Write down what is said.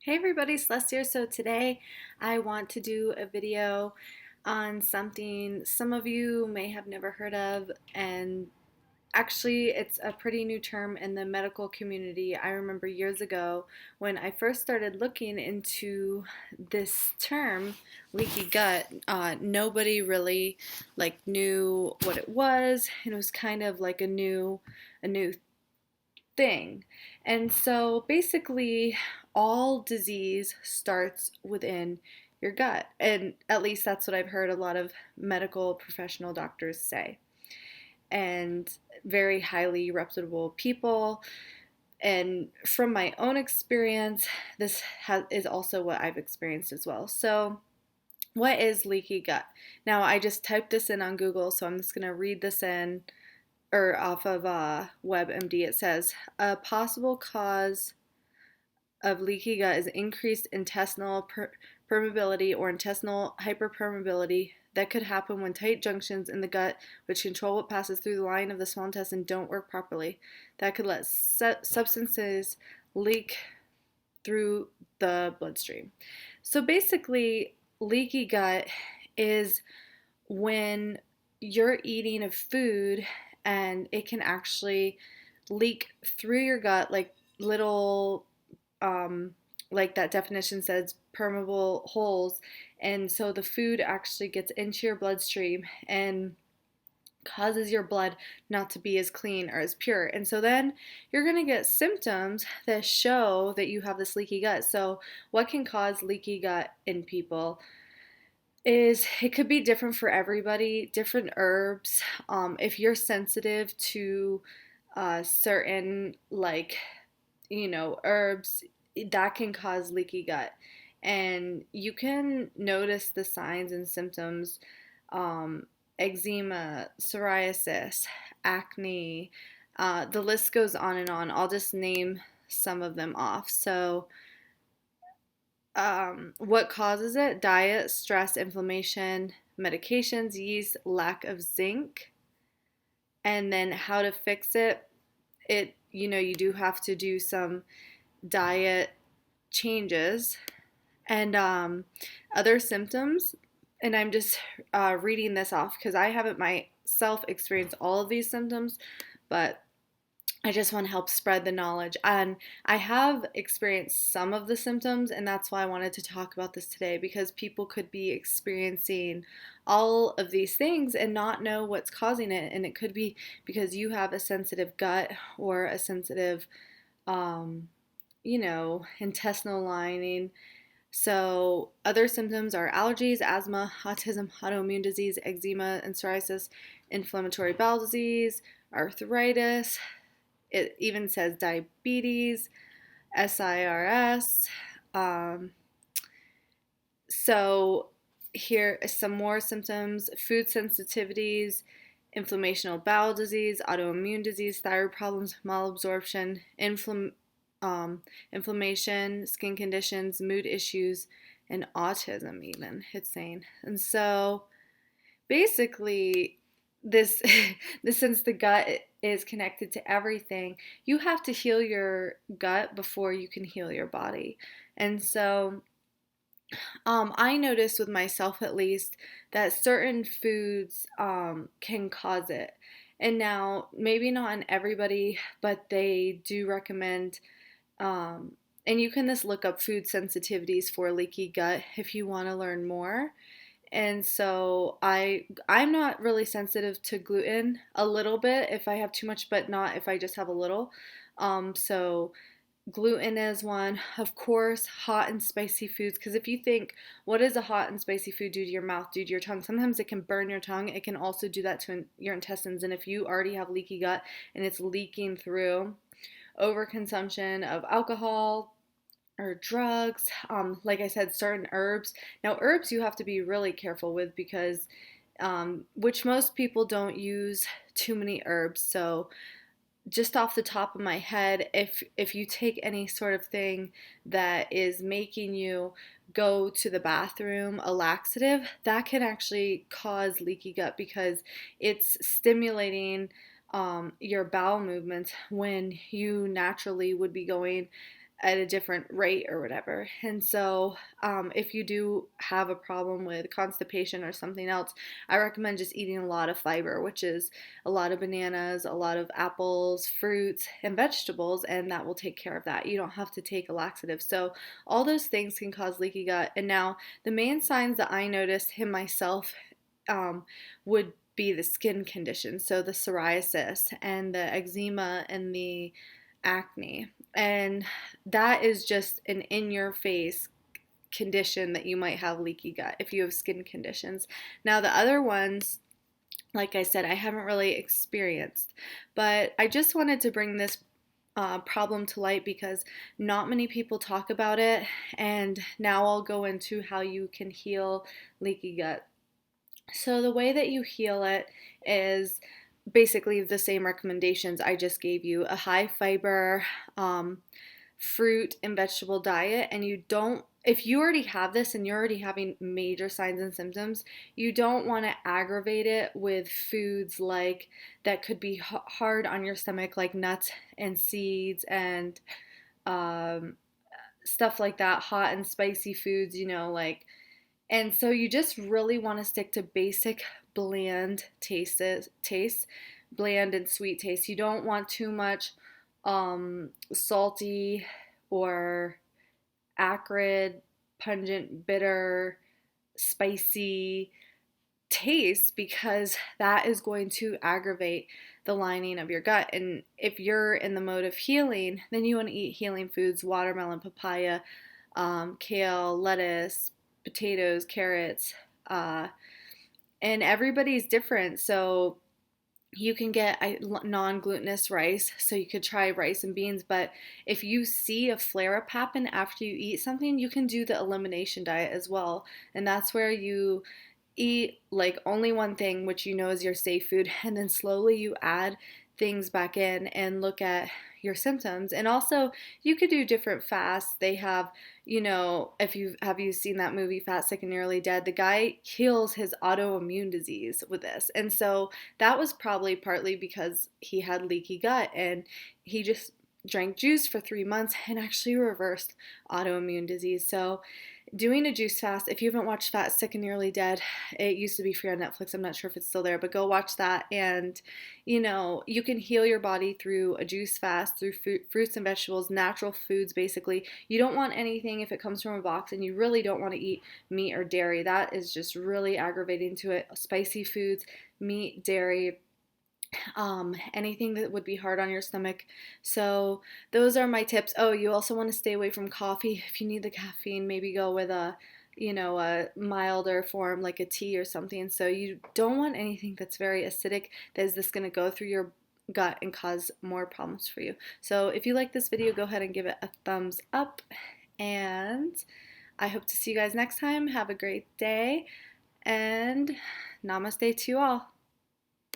Hey everybody, Celeste here. So today I want to do a video on something some of you may have never heard of, and actually it's a pretty new term in the medical community. I remember years ago when I first started looking into this term, leaky gut, nobody really knew what it was, and it was kind of like a new thing. And so basically, all disease starts within your gut. And at least that's what I've heard a lot of medical professional doctors say. And very highly reputable people. And from my own experience, is also what I've experienced as well. So, what is leaky gut? Now, I just typed this in on Google, so I'm just going to read this in or off of WebMD. It says a possible cause of leaky gut is increased intestinal permeability or intestinal hyperpermeability that could happen when tight junctions in the gut, which control what passes through the lining of the small intestine, don't work properly. That could let substances leak through the bloodstream. So basically, leaky gut is when you're eating a food and it can actually leak through your gut like little like that definition says, permeable holes. And so the food actually gets into your bloodstream and causes your blood not to be as clean or as pure. And so then you're going to get symptoms that show that you have this leaky gut. So, what can cause leaky gut in people is it could be different for everybody, different herbs. If you're sensitive to certain, herbs, that can cause leaky gut. And you can notice the signs and symptoms, eczema, psoriasis, acne. The list goes on and on. I'll just name some of them off. So, what causes it? Diet, stress, inflammation, medications, yeast, lack of zinc. And then how to fix it. You do have to do some diet changes and other symptoms. And I'm just reading this off because I haven't myself experienced all of these symptoms, but I just want to help spread the knowledge. And I have experienced some of the symptoms, and that's why I wanted to talk about this today, because people could be experiencing all of these things and not know what's causing it. And it could be because you have a sensitive gut or a sensitive, intestinal lining. So, other symptoms are allergies, asthma, autism, autoimmune disease, eczema and psoriasis, inflammatory bowel disease, arthritis. It even says diabetes, SIRS. Um, so here are some more symptoms: food sensitivities, inflammational bowel disease, autoimmune disease, thyroid problems, malabsorption, inflammation, skin conditions, mood issues, and autism even, it's saying. And so basically, this since the gut is connected to everything, you have to heal your gut before you can heal your body. And so I noticed with myself at least that certain foods can cause it. And now, maybe not in everybody, but they do recommend, and you can just look up food sensitivities for leaky gut if you want to learn more. And so I'm not really sensitive to gluten, a little bit if I have too much, but not if I just have a little. So gluten is one. Of course, hot and spicy foods, because if you think, what does a hot and spicy food do to your mouth, do to your tongue? Sometimes it can burn your tongue. It can also do that to your intestines. And if you already have leaky gut and it's leaking through, overconsumption of alcohol or drugs, like I said, certain herbs. Now, herbs you have to be really careful with because, which most people don't use too many herbs. So, just off the top of my head, if you take any sort of thing that is making you go to the bathroom, a laxative, that can actually cause leaky gut because it's stimulating your bowel movements when you naturally would be going at a different rate or whatever. And so, if you do have a problem with constipation or something else, I recommend just eating a lot of fiber, which is a lot of bananas, a lot of apples, fruits, and vegetables, and that will take care of that. You don't have to take a laxative. So, all those things can cause leaky gut. And now, the main signs that I noticed in myself would be the skin condition, so the psoriasis and the eczema and the acne. And that is just an in your face condition that you might have leaky gut if you have skin conditions. Now, the other ones, like I said, I haven't really experienced, but I just wanted to bring this problem to light because not many people talk about it. And now I'll go into how you can heal leaky gut. So, the way that you heal it is basically the same recommendations I just gave you: a high fiber, fruit and vegetable diet. And you don't, if you already have this and you're already having major signs and symptoms, you don't want to aggravate it with foods like that could be hard on your stomach, like nuts and seeds and um, stuff like that, hot and spicy foods, like. And so you just really want to stick to basic bland tastes, bland and sweet taste. You don't want too much salty or acrid, pungent, bitter, spicy taste, because that is going to aggravate the lining of your gut. And if you're in the mode of healing, then you want to eat healing foods: watermelon, papaya, kale, lettuce, potatoes, carrots, and everybody's different. So you can get non-glutinous rice, so you could try rice and beans. But if you see a flare-up happen after you eat something, you can do the elimination diet as well. And that's where you eat like only one thing, which you know is your safe food, and then slowly you add things back in and look at your symptoms. And also, you could do different fasts. They have, if you seen that movie Fat, Sick, and Nearly Dead? The guy heals his autoimmune disease with this. And so that was probably partly because he had leaky gut, and he just drank juice for 3 months and actually reversed autoimmune disease. So doing a juice fast, if you haven't watched Fat, Sick, and Nearly Dead, it used to be free on Netflix. I'm not sure if it's still there, but go watch that. And, you can heal your body through a juice fast, through fruits and vegetables, natural foods, basically. You don't want anything, if it comes from a box, and you really don't want to eat meat or dairy. That is just really aggravating to it. Spicy foods, meat, dairy, anything that would be hard on your stomach. So those are my tips. Oh, you also want to stay away from coffee. If you need the caffeine, maybe go with a milder form like a tea or something. So you don't want anything that's very acidic, that is just going to go through your gut and cause more problems for you. So if you like this video, go ahead and give it a thumbs up, and I hope to see you guys next time. Have a great day, and namaste to you all.